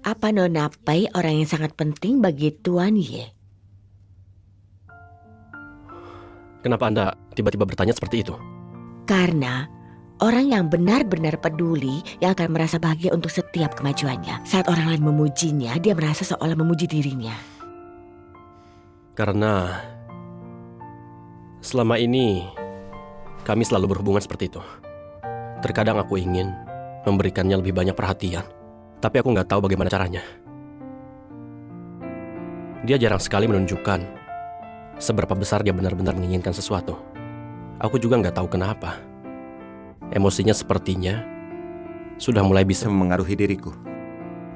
Apa Nona Pai orang yang sangat penting bagi Tuan Ye? Kenapa Anda tiba-tiba bertanya seperti itu? Karena orang yang benar-benar peduli yang akan merasa bahagia untuk setiap kemajuannya. Saat orang lain memujinya, dia merasa seolah memuji dirinya. Karena selama ini kami selalu berhubungan seperti itu. Terkadang aku ingin memberikannya lebih banyak perhatian, tapi aku nggak tahu bagaimana caranya. Dia jarang sekali menunjukkan seberapa besar dia benar-benar menginginkan sesuatu. Aku juga nggak tahu kenapa. Emosinya sepertinya sudah mulai bisa Memengaruhi diriku.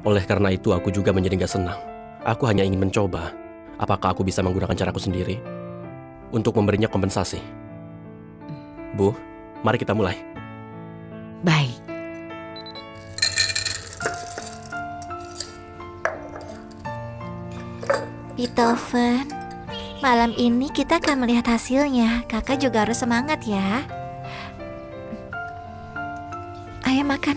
Oleh karena itu aku juga menjadi nggak senang. Aku hanya ingin mencoba apakah aku bisa menggunakan caraku sendiri untuk memberinya kompensasi. Bu, mari kita mulai. Baik. Beethoven, malam ini kita akan melihat hasilnya. Kakak juga harus semangat ya. Ayo makan.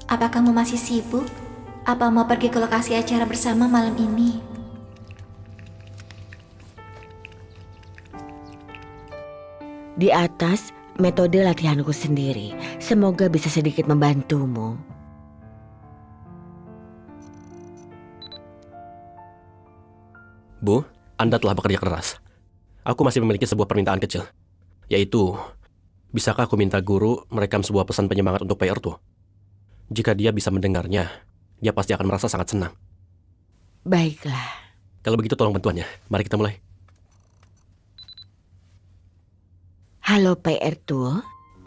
Apa kamu masih sibuk? Apa mau pergi ke lokasi acara bersama malam ini? Di atas metode latihanku sendiri. Semoga bisa sedikit membantumu. Bu, Anda telah bekerja keras. Aku masih memiliki sebuah permintaan kecil, yaitu, bisakah aku minta guru merekam sebuah pesan penyemangat untuk Pai Ertu? Jika dia bisa mendengarnya, dia pasti akan merasa sangat senang. Baiklah. Kalau begitu tolong bantuannya. Mari kita mulai. Halo Pai Ertu,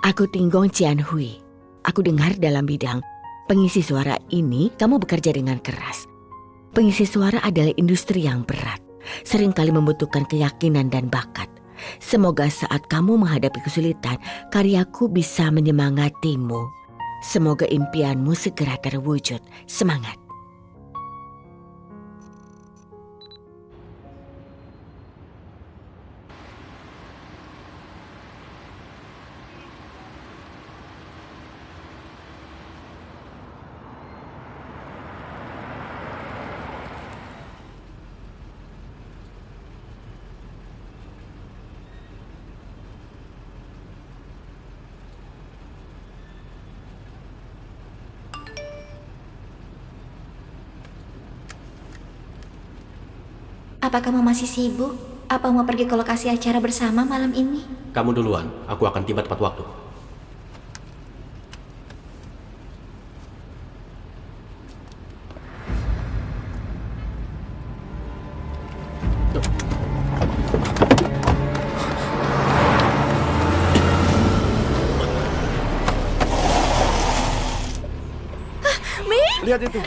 aku Tinggong Cian Hui. Aku dengar dalam bidang pengisi suara ini kamu bekerja dengan keras. Pengisi suara adalah industri yang berat. Seringkali membutuhkan keyakinan dan bakat. Semoga saat kamu menghadapi kesulitan, karyaku bisa menyemangatimu. Semoga impianmu segera terwujud. Semangat. Apa kamu masih sibuk? Apa mau pergi ke lokasi acara bersama malam ini? Kamu duluan, aku akan tiba tepat waktu. Lihat itu.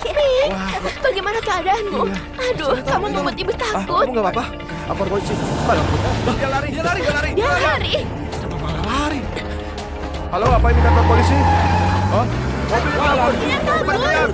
Bagaimana keadaanmu? Aduh, kamu membuat ibu takut. Kamu nggak apa-apa? Lapor polisi. Dia lari. Dia lari. Kenapa malah lari? Halo, apa ini kantor polisi? Oh, mobil kabur. Dia kabur.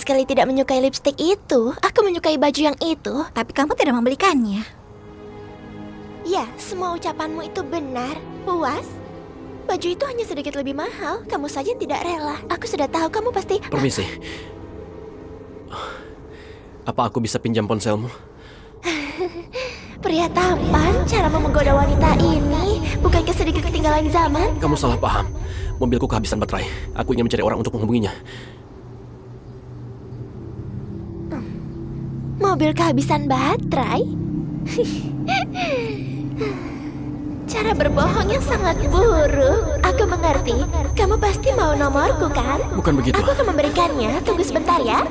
sekali tidak menyukai lipstik itu. Aku menyukai baju yang itu. Tapi kamu tidak membelikannya. Ya, semua ucapanmu itu benar. Puas? Baju itu hanya sedikit lebih mahal. Kamu saja yang tidak rela. Aku sudah tahu kamu pasti... Permisi. Apa aku bisa pinjam ponselmu? Pria tampan, caramu menggoda wanita ini. Bukankah sedikit ketinggalan zaman? Kamu salah paham. Mobilku kehabisan baterai. Aku ingin mencari orang untuk menghubunginya. Mobil kehabisan baterai? Cara berbohong yang sangat buruk. Aku mengerti. Kamu pasti mau nomorku, kan? Bukan begitu. Aku akan memberikannya. Tunggu sebentar ya.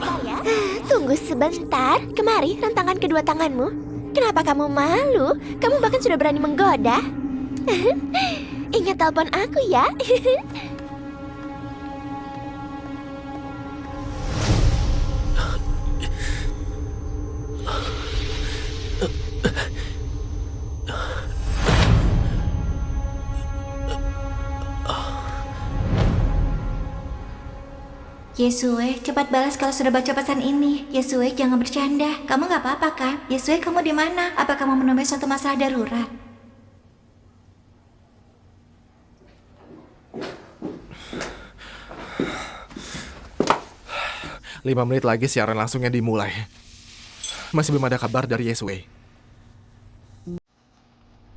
Tunggu sebentar. Kemari, rentangkan kedua tanganmu. Kenapa kamu malu? Kamu bahkan sudah berani menggoda. Ingat telepon aku ya. Yesue, cepat balas kalau sudah baca pesan ini. Yesue, jangan bercanda. Kamu nggak apa-apa kan? Yesue, kamu di mana? Apa kamu menemui suatu masalah darurat? Lima menit lagi siaran langsungnya dimulai. Masih belum ada kabar dari Yesue.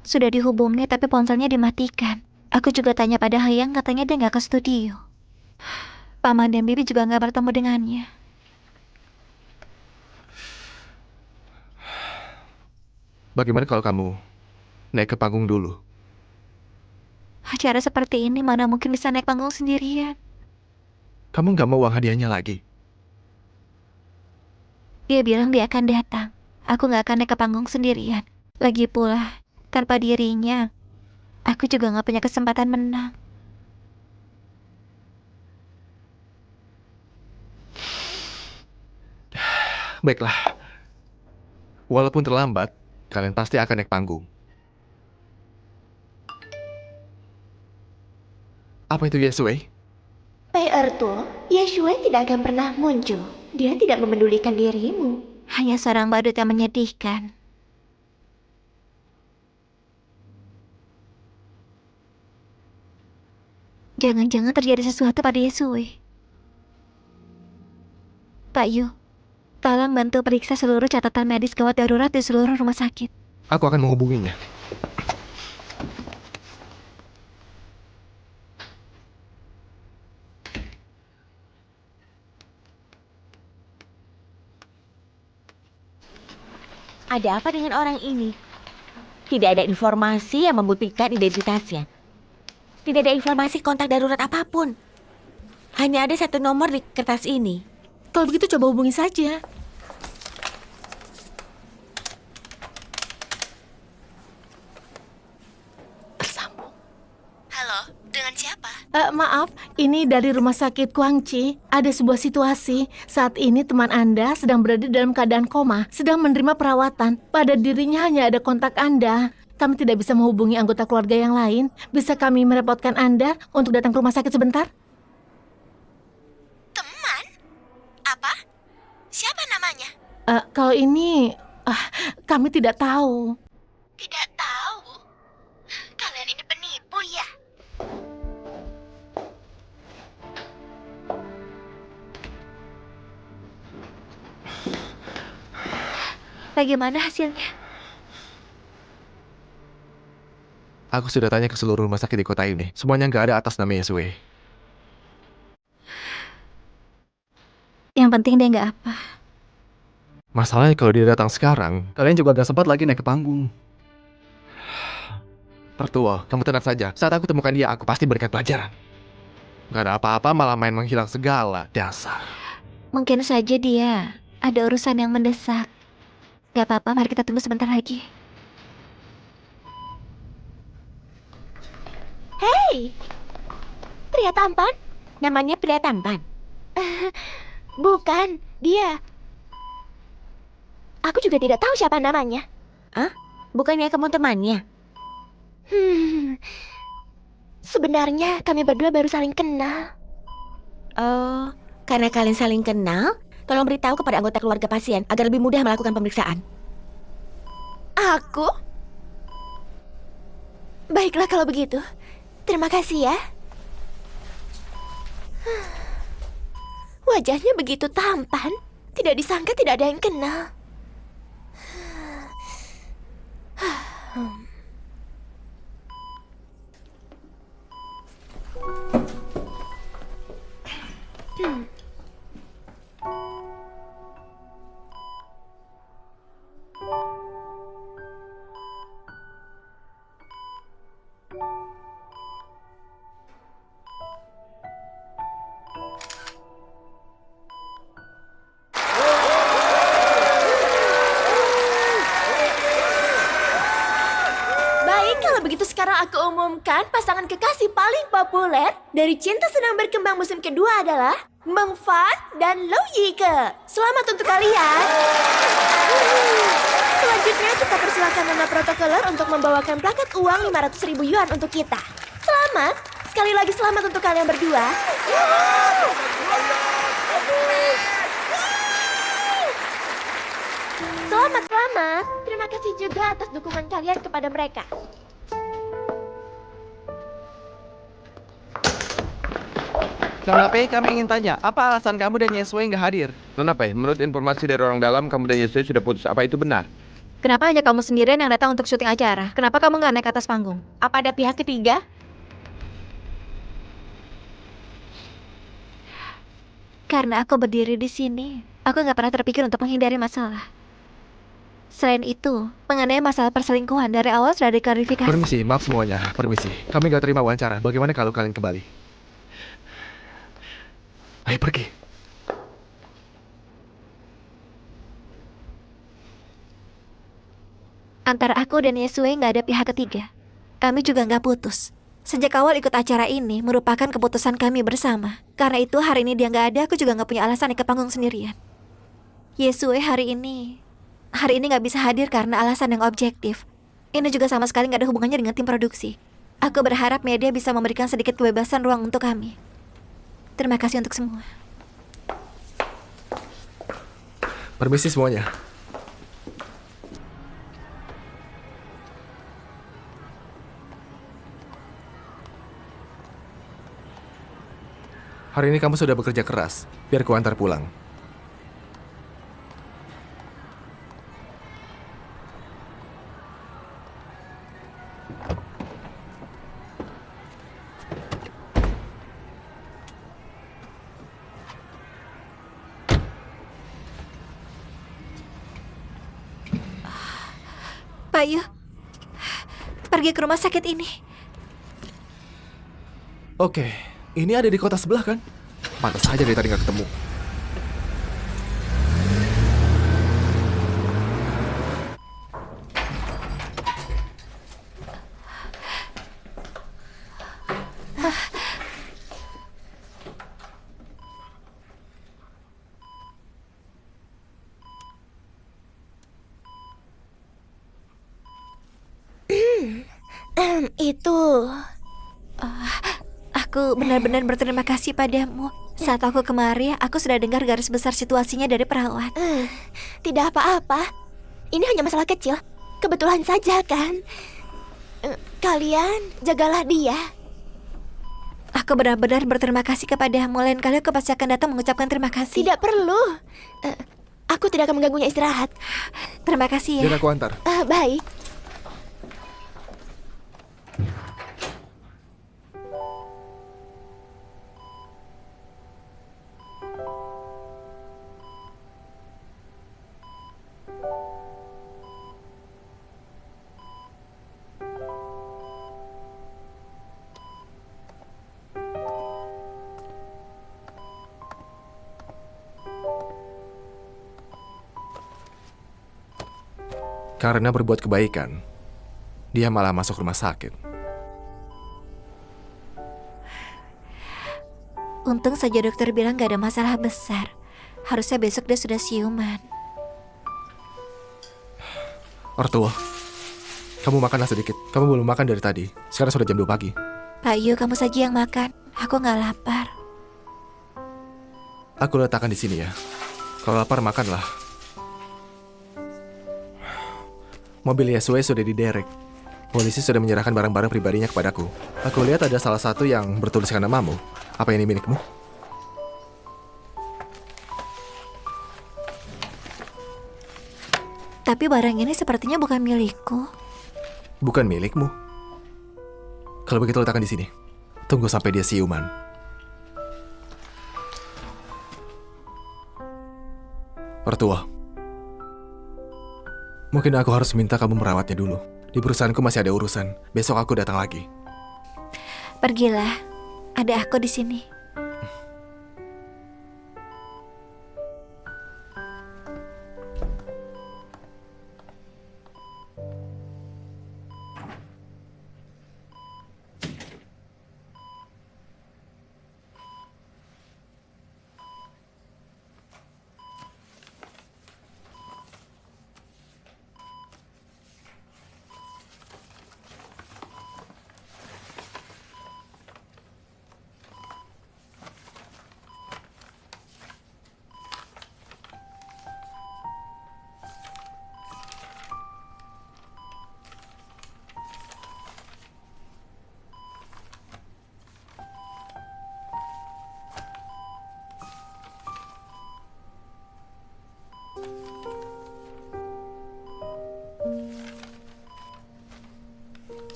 Sudah dihubungi tapi ponselnya dimatikan. Aku juga tanya pada Hayang, katanya dia nggak ke studio. Paman dan Bibi juga nggak bertemu dengannya. Bagaimana kalau kamu naik ke panggung dulu? Acara seperti ini mana mungkin bisa naik panggung sendirian. Kamu nggak mau uang hadiahnya lagi? Dia bilang dia akan datang. Aku nggak akan naik ke panggung sendirian. Lagi pula, tanpa dirinya, aku juga nggak punya kesempatan menang. Baiklah. Walaupun terlambat, kalian pasti akan naik panggung. Apa itu Yesue? Pei Ertuo, Yesue tidak akan pernah muncul. Dia tidak memedulikan dirimu. Hanya seorang badut yang menyedihkan. Jangan-jangan terjadi sesuatu pada Yesue. Pak Yu, tolong bantu periksa seluruh catatan medis gawat darurat di seluruh rumah sakit. Aku akan menghubunginya. Ada apa dengan orang ini? Tidak ada informasi yang membuktikan identitasnya. Tidak ada informasi kontak darurat apapun. Hanya ada satu nomor di kertas ini. Kalau begitu coba hubungi saja. Tersambung. Halo, dengan siapa? Maaf, ini dari rumah sakit Guangci. Ada sebuah situasi. Saat ini teman Anda sedang berada dalam keadaan koma, sedang menerima perawatan. Pada dirinya hanya ada kontak Anda. Kami tidak bisa menghubungi anggota keluarga yang lain. Bisa kami merepotkan Anda untuk datang ke rumah sakit sebentar? Teman? Apa? Siapa namanya? Kalau ini, kami tidak tahu. Tidak tahu. Kalian ini penipu ya? Bagaimana hasilnya? Aku sudah tanya ke seluruh rumah sakit di kota ini. Semuanya nggak ada atas nama Yesue. Yang penting dia nggak apa. Masalahnya kalau dia datang sekarang, kalian juga gak sempat lagi naik ke panggung. Tertua, kamu tenang saja. Saat aku temukan dia, aku pasti berikan pelajaran. Gak ada apa-apa, malah main menghilang segala. Dasar. Mungkin saja dia ada urusan yang mendesak. Gak apa-apa, mari kita tunggu sebentar lagi. Hei! Pria tampan? Namanya pria tampan. Bukan, dia. Aku juga tidak tahu siapa namanya. Bukannya kamu temannya? Sebenarnya kami berdua baru saling kenal. Oh, karena kalian saling kenal, Tolong beritahu kepada anggota keluarga pasien agar lebih mudah melakukan pemeriksaan. Aku? Baiklah kalau begitu. Terima kasih ya. Wajahnya begitu tampan. Tidak disangka tidak ada yang kenal. Baik, kalau begitu sekarang aku umumkan pasangan kekasih paling populer dari Cinta Sedang Berkembang musim kedua adalah Meng Fan dan Lau Yike. Selamat untuk kalian. Selanjutnya kita persilakan Nona Protokoler untuk membawakan plakat uang 500.000 yuan untuk kita. Selamat, sekali lagi selamat untuk kalian berdua. Selamat. Terima kasih juga atas dukungan kalian kepada mereka. Nona Pei, kami ingin tanya, apa alasan kamu dan Yesue nggak hadir? Nona Pei, menurut informasi dari orang dalam, kamu dan Yesue sudah putus. Apa itu benar? Kenapa hanya kamu sendirian yang datang untuk syuting acara? Kenapa kamu nggak naik ke atas panggung? Apa ada pihak ketiga? Karena aku berdiri di sini, aku nggak pernah terpikir untuk menghindari masalah. Selain itu, mengenai masalah perselingkuhan dari awal sudah diklarifikasi. Permisi, maaf semuanya. Permisi. Kami nggak terima wawancara. Bagaimana kalau kalian kembali? Ayo pergi. Antara aku dan Yesue nggak ada pihak ketiga. Kami juga nggak putus. Sejak awal ikut acara ini merupakan keputusan kami bersama. Karena itu hari ini dia nggak ada, aku juga nggak punya alasan naik ke panggung sendirian. Yesue hari ini nggak bisa hadir karena alasan yang objektif. Ini juga sama sekali nggak ada hubungannya dengan tim produksi. Aku berharap media bisa memberikan sedikit kebebasan ruang untuk kami. Terima kasih untuk semua. Permisi semuanya. Hari ini kamu sudah bekerja keras. Biar ku antar pulang. Pak Yu, pergi ke rumah sakit ini. Oke, ini ada di kota sebelah kan? Pantas saja dari tadi nggak ketemu. Itu... Aku benar-benar berterima kasih padamu. Saat aku kemari, aku sudah dengar garis besar situasinya dari perawat. Tidak apa-apa. Ini hanya masalah kecil. Kebetulan saja kan. Kalian jagalah dia. Aku benar-benar berterima kasih kepadamu. Lain kali aku pasti akan datang mengucapkan terima kasih. Tidak perlu. Aku tidak akan mengganggunya istirahat. Terima kasih ya. Biar aku antar. Baik. Karena berbuat kebaikan, dia malah masuk rumah sakit. Untung saja dokter bilang gak ada masalah besar. Harusnya besok dia sudah siuman. Ortuo, kamu makanlah sedikit. Kamu belum makan dari tadi. Sekarang sudah jam 2 pagi. Pak Yu, kamu saja yang makan. Aku gak lapar. Aku letakkan di sini ya. Kalau lapar, makanlah. Mobil Yesue sudah diderek. Polisi sudah menyerahkan barang-barang pribadinya kepadaku. Aku lihat ada salah satu yang bertuliskan namamu. Apa ini milikmu? Tapi barang ini sepertinya bukan milikku. Bukan milikmu. Kalau begitu letakkan di sini. Tunggu sampai dia siuman. Pertua. Mungkin aku harus minta kamu merawatnya dulu. Di perusahaanku masih ada urusan. Besok aku datang lagi. Pergilah, ada aku di sini.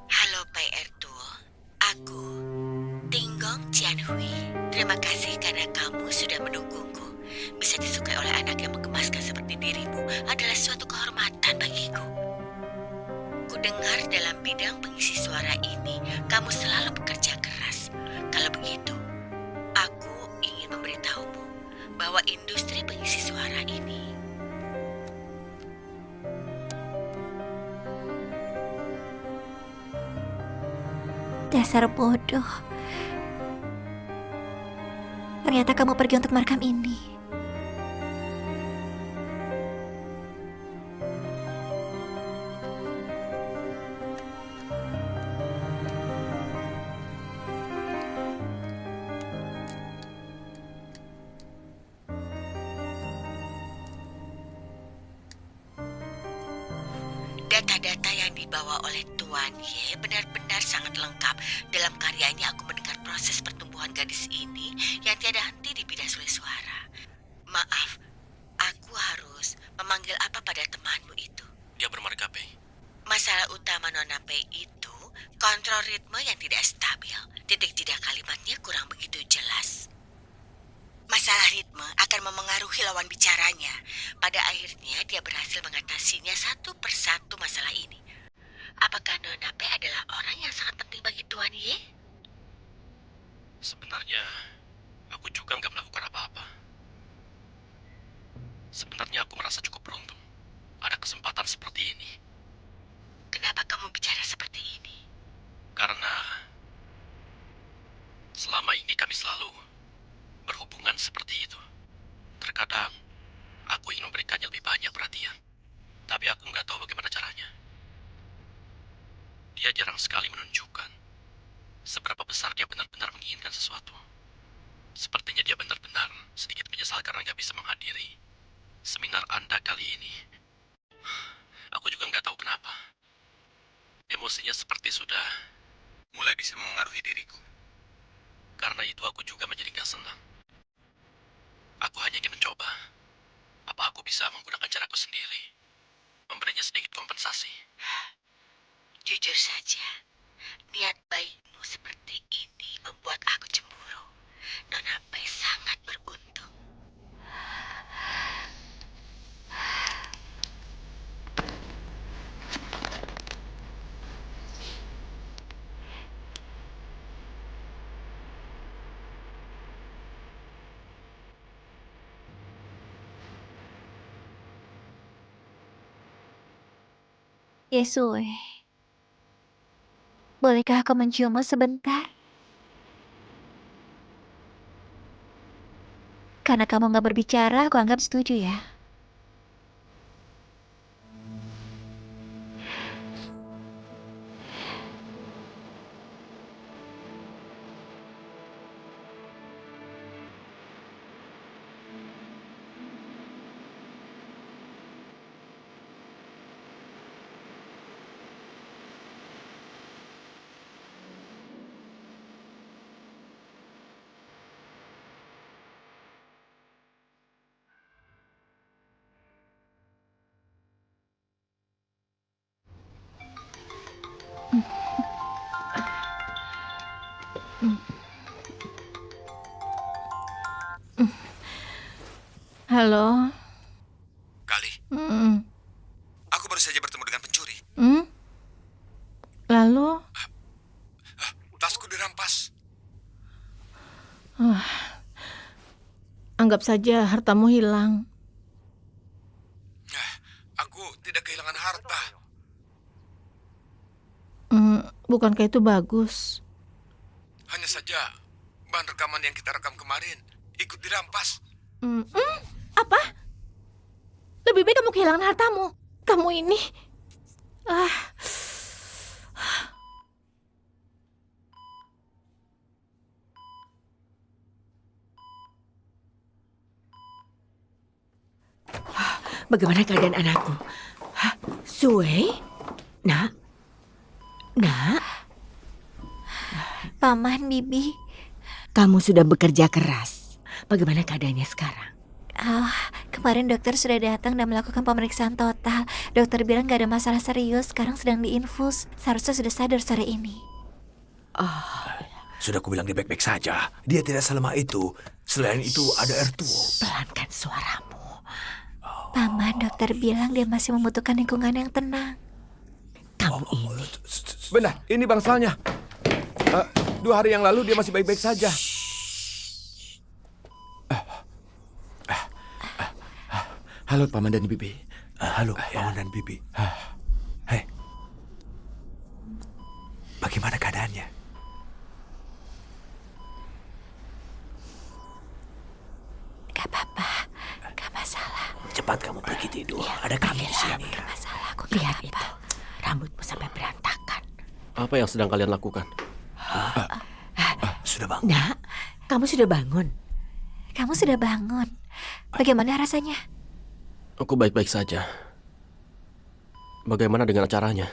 Halo Pak Ertul, aku Tinggong Cianhui. Terima kasih karena kamu sudah mendukungku. Bisa disukai oleh anak yang menggemaskan seperti dirimu adalah suatu kehormatan bagiku. Kudengar dalam bidang pengisi suara ini, kamu selalu bekerja keras. Kalau begitu, aku ingin memberitahumu bahwa industri pengisi suara ini Dasar bodoh. Ternyata kamu pergi untuk merekam ini. data-data yang dibawa oleh Tuan Ye benar-benar sangat lengkap. Dalam karyanya aku mendengar proses pertumbuhan gadis ini yang tiada henti di bidah suara. Maaf, aku harus memanggil apa pada temanmu itu? Dia bermarga Pei. Masalah utama Nona Pei itu kontrol ritme yang tidak stabil. Titik jeda kalimatnya kurang begitu jelas. Masalah ritme akan memengaruhi lawan bicaranya. Pada akhirnya dia berhasil mengatasinya satu persatu masalah ini. Apakah Nona Pei adalah orang yang sangat penting bagi Tuan Ye? Sebenarnya, aku juga nggak melakukan apa-apa. Sebenarnya aku merasa cukup beruntung. Ada kesempatan seperti ini. Kenapa kamu bicara seperti ini? Karena selama ini kami selalu berhubungan seperti itu. Terkadang, aku ingin memberikannya lebih banyak perhatian. Tapi aku nggak tahu bagaimana caranya. Dia jarang sekali menunjukkan seberapa besar dia benar-benar menginginkan sesuatu. Sepertinya dia benar-benar sedikit menyesal karena nggak bisa menghadiri seminar Anda kali ini. Aku juga nggak tahu kenapa. Emosinya seperti sudah mulai bisa mengaruhi diriku. Karena itu aku juga menjadi gak senang. Aku hanya ingin mencoba. Apa aku bisa menggunakan caraku sendiri? Memberinya sedikit kompensasi. Jujur saja, niat baikmu seperti ini membuat aku cemburu. Nona Pai sangat beruntung. Yesue, bolehkah aku menciummu sebentar? Karena kamu nggak berbicara, aku anggap setuju ya. Halo. Kali, Hmm. aku baru saja bertemu dengan pencuri. Lalu? Tasku dirampas. Anggap saja hartamu hilang. Aku tidak kehilangan harta. Bukankah itu bagus? Hanya saja bahan rekaman yang kita rekam kemarin ikut dirampas. Apa? Lebih baik kamu kehilangan hartamu. Kamu ini... Bagaimana keadaan anakku? Hah? Sue? Nak? Nak? Paman, Bibi. Kamu sudah bekerja keras. Bagaimana keadaannya sekarang? Kemarin dokter sudah datang dan melakukan pemeriksaan total. Dokter bilang gak ada masalah serius, sekarang sedang diinfus. Seharusnya sudah sadar sore ini. Sudah aku bilang dia baik-baik saja. Dia tidak selama itu. Selain itu ada Ertuo. Pelankan suaramu. Paman, dokter bilang dia masih membutuhkan lingkungan yang tenang. Kamu ini. Benar, ini bangsalnya. 2 hari yang lalu dia masih baik-baik saja. Halo Paman dan Bibi. Halo Paman dan Bibi. Hei. Bagaimana keadaannya? Gak apa-apa, gak masalah. Cepat kamu pergi tidur. Ada kami di sini. Gak masalah, aku gak Lihat apa-apa. itu. Rambutmu sampai berantakan. Apa yang sedang kalian lakukan? Sudah bang. Nak, kamu sudah bangun. Kamu sudah bangun. Bagaimana rasanya? Aku baik-baik saja. Bagaimana dengan acaranya?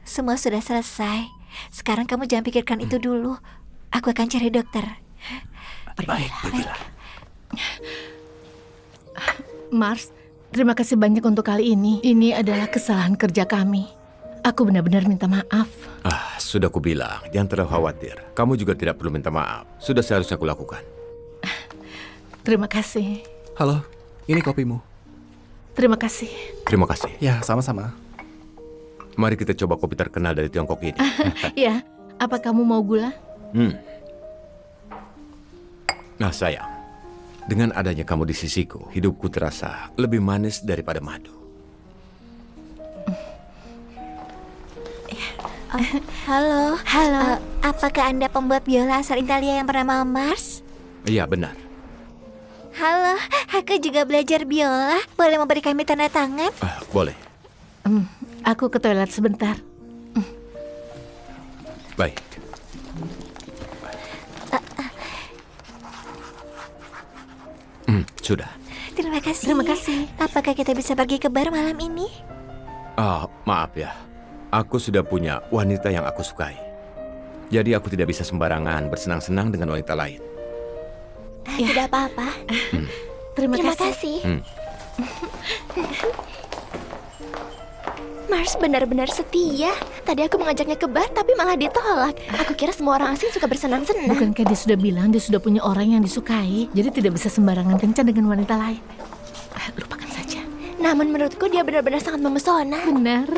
Semua sudah selesai. Sekarang kamu jangan pikirkan itu dulu. Aku akan cari dokter. Baik, pergilah. Mars, terima kasih banyak untuk kali ini. Ini adalah kesalahan kerja kami. Aku benar-benar minta maaf. Sudah kubilang, jangan terlalu khawatir. Kamu juga tidak perlu minta maaf. Sudah seharusnya kulakukan. Terima kasih. Halo, ini kopimu. Terima kasih. Terima kasih. Ya, sama-sama. Mari kita coba kopi terkenal dari Tiongkok ini. Ya, apa kamu mau gula? Nah sayang, dengan adanya kamu di sisiku, hidupku terasa lebih manis daripada madu. Halo. Apakah Anda pembuat biola asal Italia yang bernama Mars? Iya benar. Halo, aku juga belajar biola. Boleh memberi kami tanda tangan? Boleh. Aku ke toilet sebentar. Baik. Sudah. Terima kasih. Terima kasih. Apakah kita bisa pergi ke bar malam ini? Maaf ya. Aku sudah punya wanita yang aku sukai. Jadi aku tidak bisa sembarangan bersenang-senang dengan wanita lain. Tidak apa-apa. Terima Terima kasih. kasih. Mars benar-benar setia. Tadi aku mengajaknya ke bar tapi malah ditolak. Aku kira semua orang asing suka bersenang-senang. Bukankah dia sudah bilang dia sudah punya orang yang disukai, jadi tidak bisa sembarangan kencan dengan wanita lain. Lupakan saja. Namun menurutku dia benar-benar sangat memesona. Benar.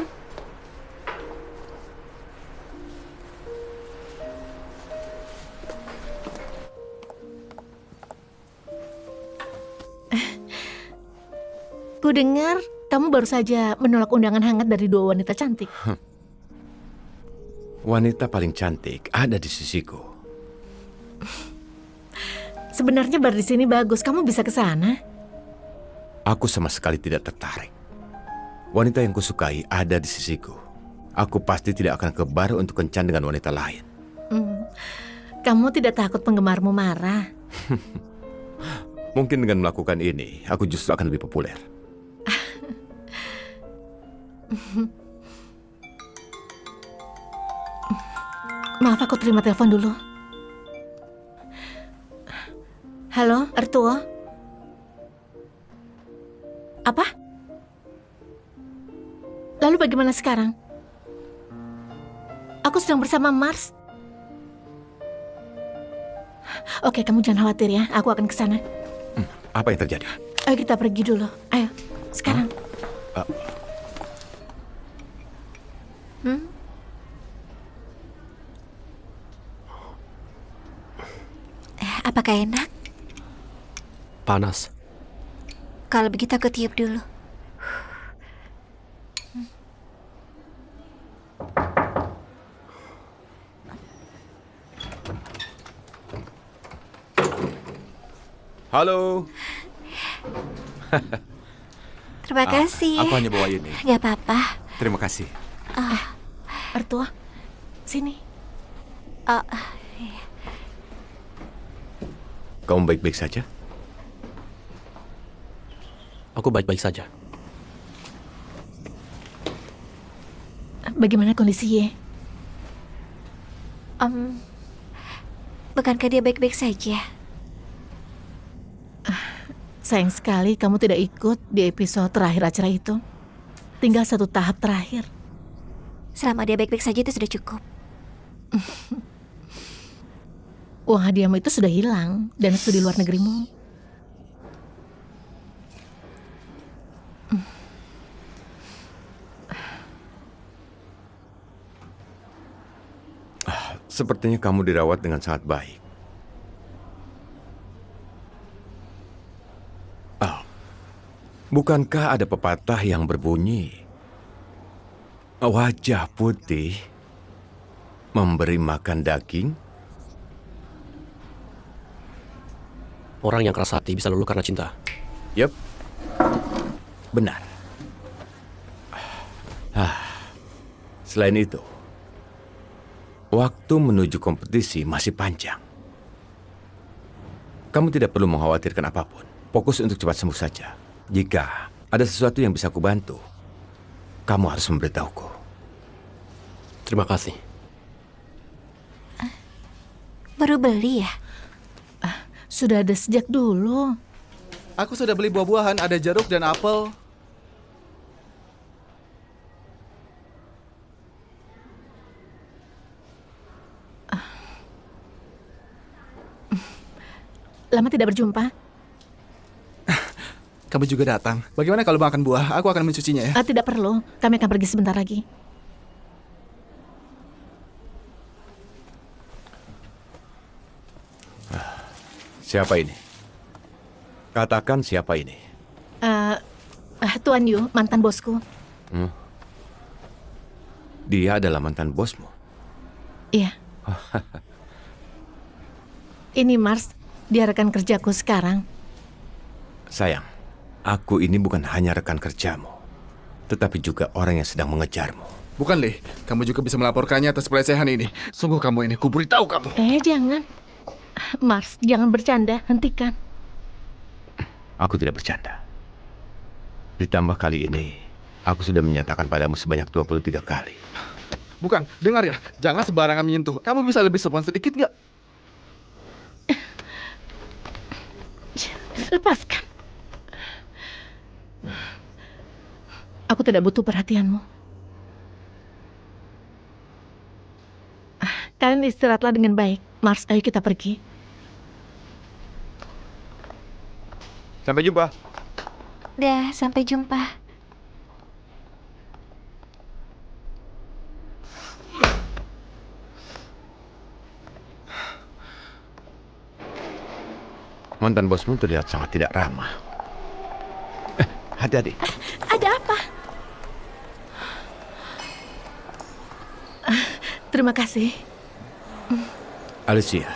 Ku dengar kamu baru saja menolak undangan hangat dari 2 wanita cantik. Wanita paling cantik ada di sisiku. Sebenarnya bar di sini bagus, kamu bisa ke sana. Aku sama sekali tidak tertarik. Wanita yang kusukai ada di sisiku. Aku pasti tidak akan ke bar untuk kencan dengan wanita lain. Kamu tidak takut penggemarmu marah? Mungkin dengan melakukan ini, aku justru akan lebih populer. Maaf, aku terima telepon dulu. Halo, Ertuo? Apa? Lalu bagaimana sekarang? Aku sedang bersama Mars. Oke, kamu jangan khawatir ya. Aku akan ke sana. Apa yang terjadi? Ayo kita pergi dulu. Ayo, sekarang. Apakah enak? Panas. Kalau begitu aku tiup dulu. Halo. Terima kasih. Aku hanya bawa ini. Gak apa-apa. Terima kasih. Ertuo, sini. Kamu baik-baik saja? Aku baik-baik saja. Bagaimana kondisi Ye? Bukankah dia baik-baik saja? Sayang sekali kamu tidak ikut di episode terakhir acara itu. Tinggal 1 tahap terakhir. Selama dia baik-baik saja itu sudah cukup. Uang hadiahmu itu sudah hilang dan studi luar negerimu. Sepertinya kamu dirawat dengan sangat baik. Bukankah ada pepatah yang berbunyi, wajah putih memberi makan daging? Orang yang keras hati bisa luluh karena cinta. Yep, benar. Selain itu, waktu menuju kompetisi masih panjang. Kamu tidak perlu mengkhawatirkan apapun. Fokus untuk cepat sembuh saja. Jika ada sesuatu yang bisa kubantu, kamu harus memberitahuku. Terima kasih. Baru beli ya? Sudah ada sejak dulu. Aku sudah beli buah-buahan, ada jeruk dan apel. Lama tidak berjumpa. Kamu juga datang. Bagaimana kalau makan buah? Aku akan mencucinya ya. Tidak perlu, kami akan pergi sebentar lagi. Siapa ini? Katakan siapa ini? Tuan Yu, mantan bosku. Dia adalah mantan bosmu. Iya. Ini Mars, dia rekan kerjaku sekarang. Sayang, aku ini bukan hanya rekan kerjamu, tetapi juga orang yang sedang mengejarmu. Bukan, Lee. Kamu juga bisa melaporkannya atas pelecehan ini. Sungguh kamu ini, kuberitahu kamu. Jangan. Mars, jangan bercanda, hentikan. Aku tidak bercanda. Ditambah kali ini, aku sudah menyatakan padamu sebanyak 23 kali. Bukan, dengar ya. Jangan sembarangan menyentuh. Kamu bisa lebih sopan sedikit nggak? Lepaskan. Aku tidak butuh perhatianmu. Kalian istirahatlah dengan baik. Mars, ayo kita pergi. Sampai jumpa. Dah, sampai jumpa. Mantan bosmu terlihat sangat tidak ramah. Hati-hati. Ada apa? Terima kasih. Alicia,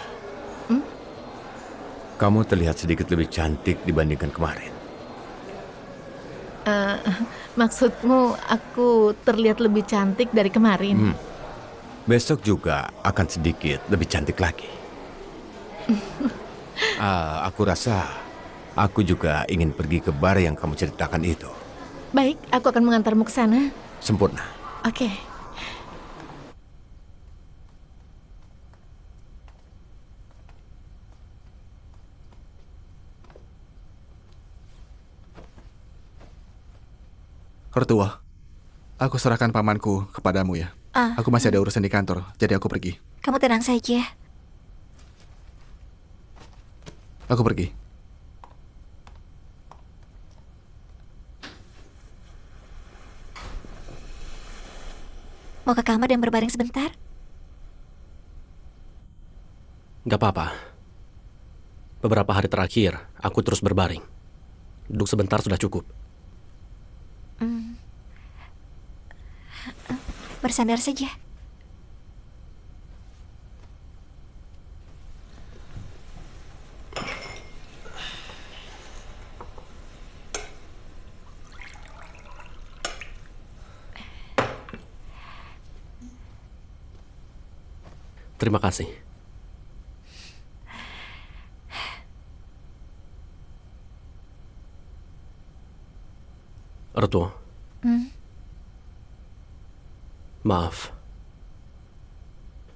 kamu terlihat sedikit lebih cantik dibandingkan kemarin. Maksudmu aku terlihat lebih cantik dari kemarin? Besok juga akan sedikit lebih cantik lagi. Aku rasa aku juga ingin pergi ke bar yang kamu ceritakan itu. Baik, aku akan mengantarmu ke sana. Sempurna. Oke. Mertua, aku serahkan pamanku kepadamu ya. Aku masih ada urusan di kantor, jadi aku pergi. Kamu tenang saja. Aku pergi. Mau ke kamar dan berbaring sebentar? Gak apa-apa. Beberapa hari terakhir, aku terus berbaring. Duduk sebentar sudah cukup. Bersandar saja. Terima kasih. Ertuo. Maaf.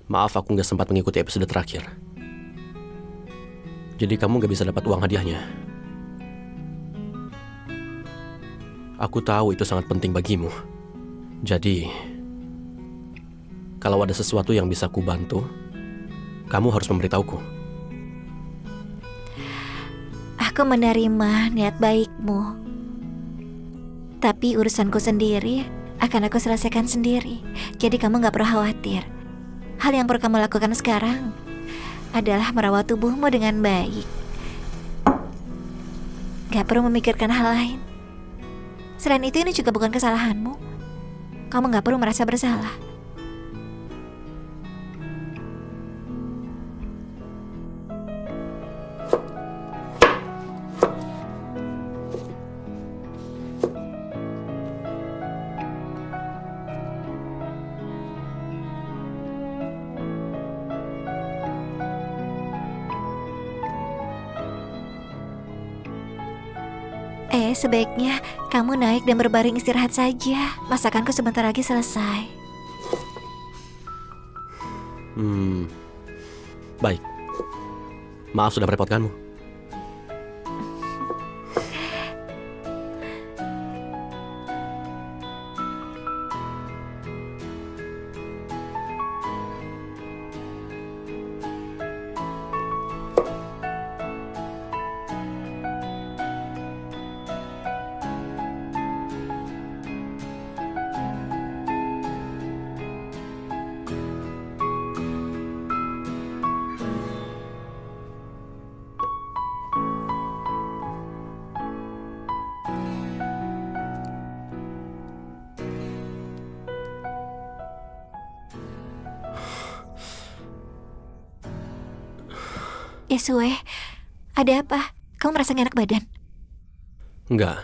Maaf aku nggak sempat mengikuti episode terakhir. Jadi kamu nggak bisa dapat uang hadiahnya. Aku tahu itu sangat penting bagimu. Jadi, kalau ada sesuatu yang bisa kubantu, kamu harus memberitahuku. Aku menerima niat baikmu. Tapi urusanku sendiri akan aku selesaikan sendiri. Jadi kamu gak perlu khawatir. Hal yang perlu kamu lakukan sekarang adalah merawat tubuhmu dengan baik. Gak perlu memikirkan hal lain. Selain itu, ini juga bukan kesalahanmu. Kamu gak perlu merasa bersalah. Sebaiknya kamu naik dan berbaring istirahat saja. Masakanku sebentar lagi selesai. Baik. Maaf sudah merepotkanmu. Yesue, ada apa? Kamu merasa gak enak badan? Enggak.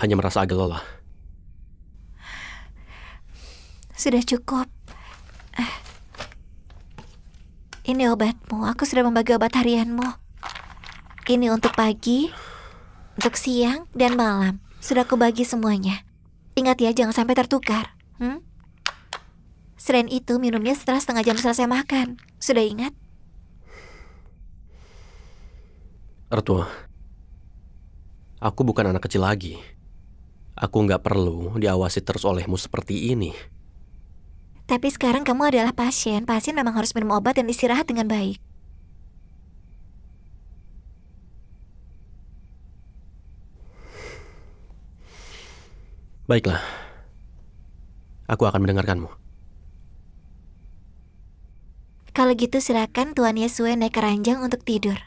Hanya merasa agak lelah. Sudah cukup. Ini obatmu. Aku sudah membagi obat harianmu. Ini untuk pagi, untuk siang, dan malam. Sudah aku bagi semuanya. Ingat ya, jangan sampai tertukar. Selain itu, minumnya setelah setengah jam selesai makan. Sudah ingat? Ertua, aku bukan anak kecil lagi. Aku nggak perlu diawasi terus olehmu seperti ini. Tapi sekarang kamu adalah pasien. Pasien memang harus minum obat dan istirahat dengan baik. Baiklah, aku akan mendengarkanmu. Kalau gitu silakan Tuan Yesue naik ke ranjang untuk tidur.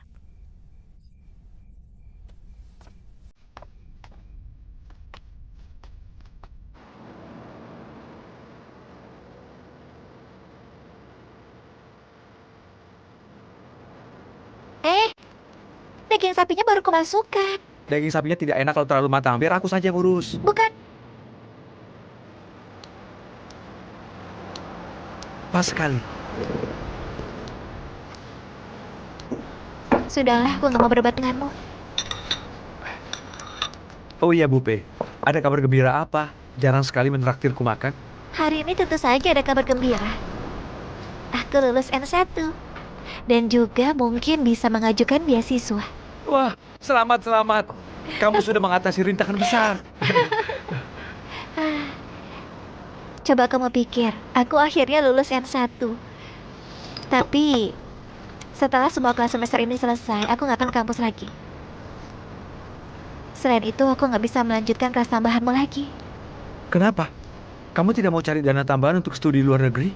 Daging sapinya baru kemasukan. Daging sapinya tidak enak kalau terlalu matang. Biar aku saja yang urus. Bukan. Pas sekali. Sudahlah, aku nggak mau berdebat denganmu. Oh iya, Bupe. Ada kabar gembira apa? Jarang sekali menraktirku makan. Hari ini tentu saja ada kabar gembira. Aku lulus N1. Dan juga mungkin bisa mengajukan beasiswa. Wah, selamat. Kamu sudah mengatasi rintangan besar. Coba kamu pikir, aku akhirnya lulus N1. Tapi setelah semua kelas semester ini selesai, aku nggak akan ke kampus lagi. Selain itu, aku nggak bisa melanjutkan kelas tambahanmu lagi. Kenapa? Kamu tidak mau cari dana tambahan untuk studi luar negeri?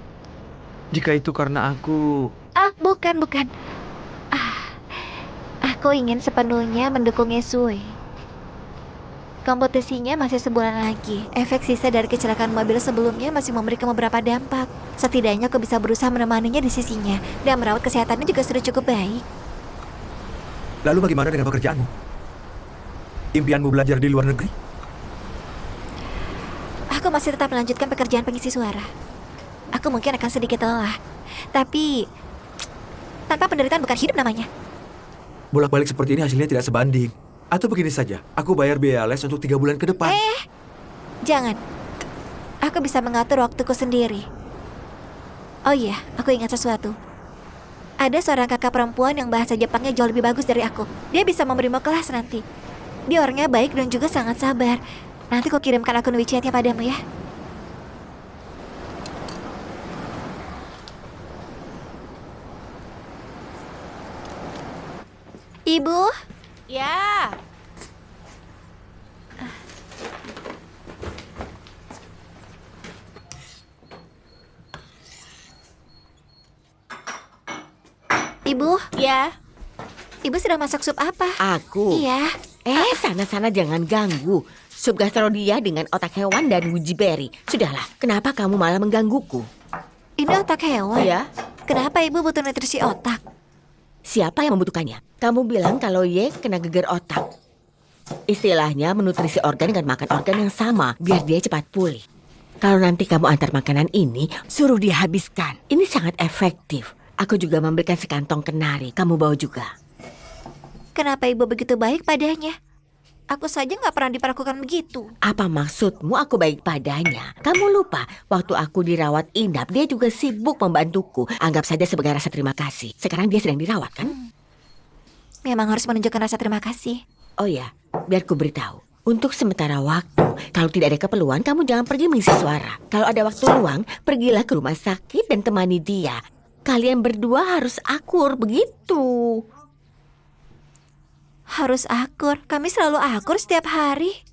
Jika itu karena aku... Bukan. Aku ingin sepenuhnya mendukung Yesue. Kompetisinya masih sebulan lagi. Efek sisa dari kecelakaan mobil sebelumnya masih memberikan beberapa dampak. Setidaknya aku bisa berusaha menemaninya di sisinya. Dan merawat kesehatannya juga sudah cukup baik. Lalu bagaimana dengan pekerjaanmu? Impianmu belajar di luar negeri? Aku masih tetap melanjutkan pekerjaan pengisi suara. Aku mungkin akan sedikit lelah. Tapi tanpa penderitaan bukan hidup namanya. Bolak-balik seperti ini hasilnya tidak sebanding. Atau begini saja, aku bayar biaya les untuk 3 bulan ke depan. Jangan. Aku bisa mengatur waktuku sendiri. Oh iya, aku ingat sesuatu. Ada seorang kakak perempuan yang bahasa Jepangnya jauh lebih bagus dari aku. Dia bisa memberimu kelas nanti. Dia orangnya baik dan juga sangat sabar. Nanti aku kirimkan akun WeChat-nya padamu ya. Ibu? Ya. Ibu? Ya. Ibu sedang masak sup apa? Aku? Iya. Sana-sana jangan ganggu. Sup gastrodia dengan otak hewan dan goji berry. Sudahlah, kenapa kamu malah menggangguku? Ini otak hewan? Ya. Kenapa ibu butuh nutrisi otak? Siapa yang membutuhkannya? Kamu bilang kalau Ye kena geger otak. Istilahnya menutrisi organ dengan makan organ yang sama, biar dia cepat pulih. Kalau nanti kamu antar makanan ini, suruh dia habiskan. Ini sangat efektif. Aku juga memberikan sekantong kenari, kamu bawa juga. Kenapa ibu begitu baik padanya? Aku saja nggak pernah diperlakukan begitu. Apa maksudmu aku baik padanya? Kamu lupa, waktu aku dirawat inap, dia juga sibuk membantuku. Anggap saja sebagai rasa terima kasih. Sekarang dia sedang dirawat, kan? Memang harus menunjukkan rasa terima kasih. Oh ya, biar ku beritahu. Untuk sementara waktu, kalau tidak ada keperluan, kamu jangan pergi mengisi suara. Kalau ada waktu luang, pergilah ke rumah sakit dan temani dia. Kalian berdua harus akur, begitu. Harus akur. Kami selalu akur setiap hari.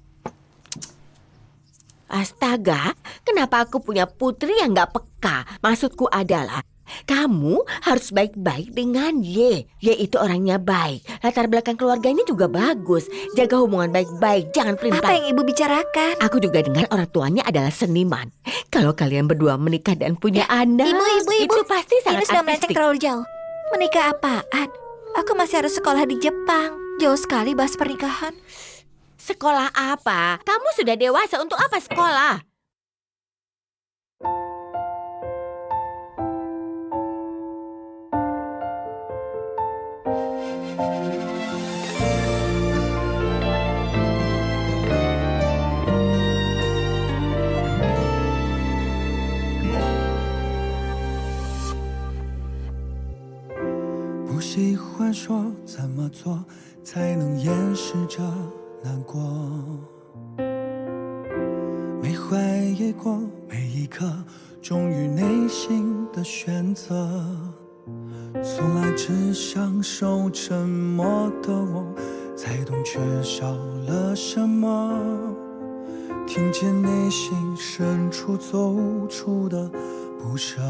Astaga, kenapa aku punya putri yang gak peka? Maksudku adalah, kamu harus baik-baik dengan Ye. Ye itu orangnya baik. Latar belakang keluarganya juga bagus. Jaga hubungan baik-baik, jangan pelin-pelan. Apa yang ibu bicarakan? Aku juga dengar orang tuanya adalah seniman. Kalau kalian berdua menikah dan punya anak, Ibu. itu pasti sangat Ini sudah melenceng artistik. terlalu jauh. Menikah apaan? Aku masih harus sekolah di Jepang. Jauh sekali bahas pernikahan. Sekolah apa? Kamu sudah dewasa, untuk apa sekolah? 欢说怎么做才能掩饰着难过，没怀疑过每一刻忠于内心的选择，从来只享受沉默的我，才懂缺少了什么，听见内心深处走出的不舍，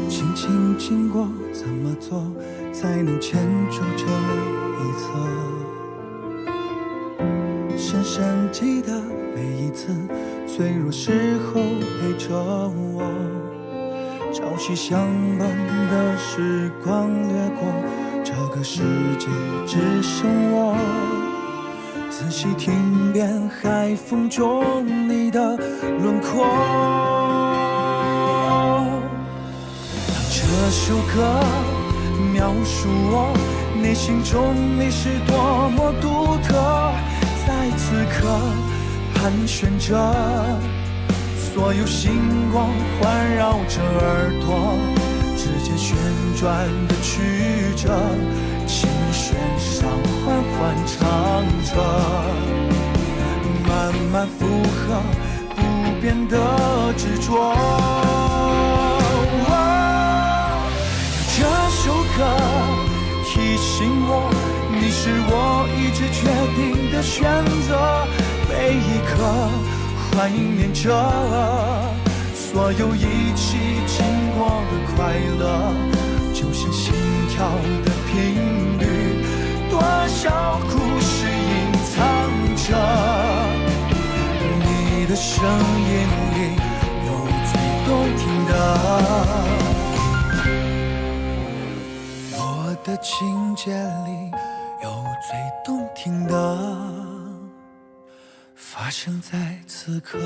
轻轻经过怎么做才能牵住这一侧，深深记得每一次脆弱时候陪着我，朝夕相伴的时光掠过，这个世界只剩我，仔细听遍海风中你的轮廓。当这首歌描述我内心中你是多么独特，在此刻盘旋着，所有星光环绕着耳朵，指尖旋转的曲折，琴弦上缓缓唱着，慢慢附和不变的执着。这首歌提醒我，你是我一直决定的选择，每一刻欢迎念着，所有一起经过的快乐，就像心跳的频率，多少故事隐藏着，你的声音里有最动听的，我的情节里有最动听的，发生在此刻。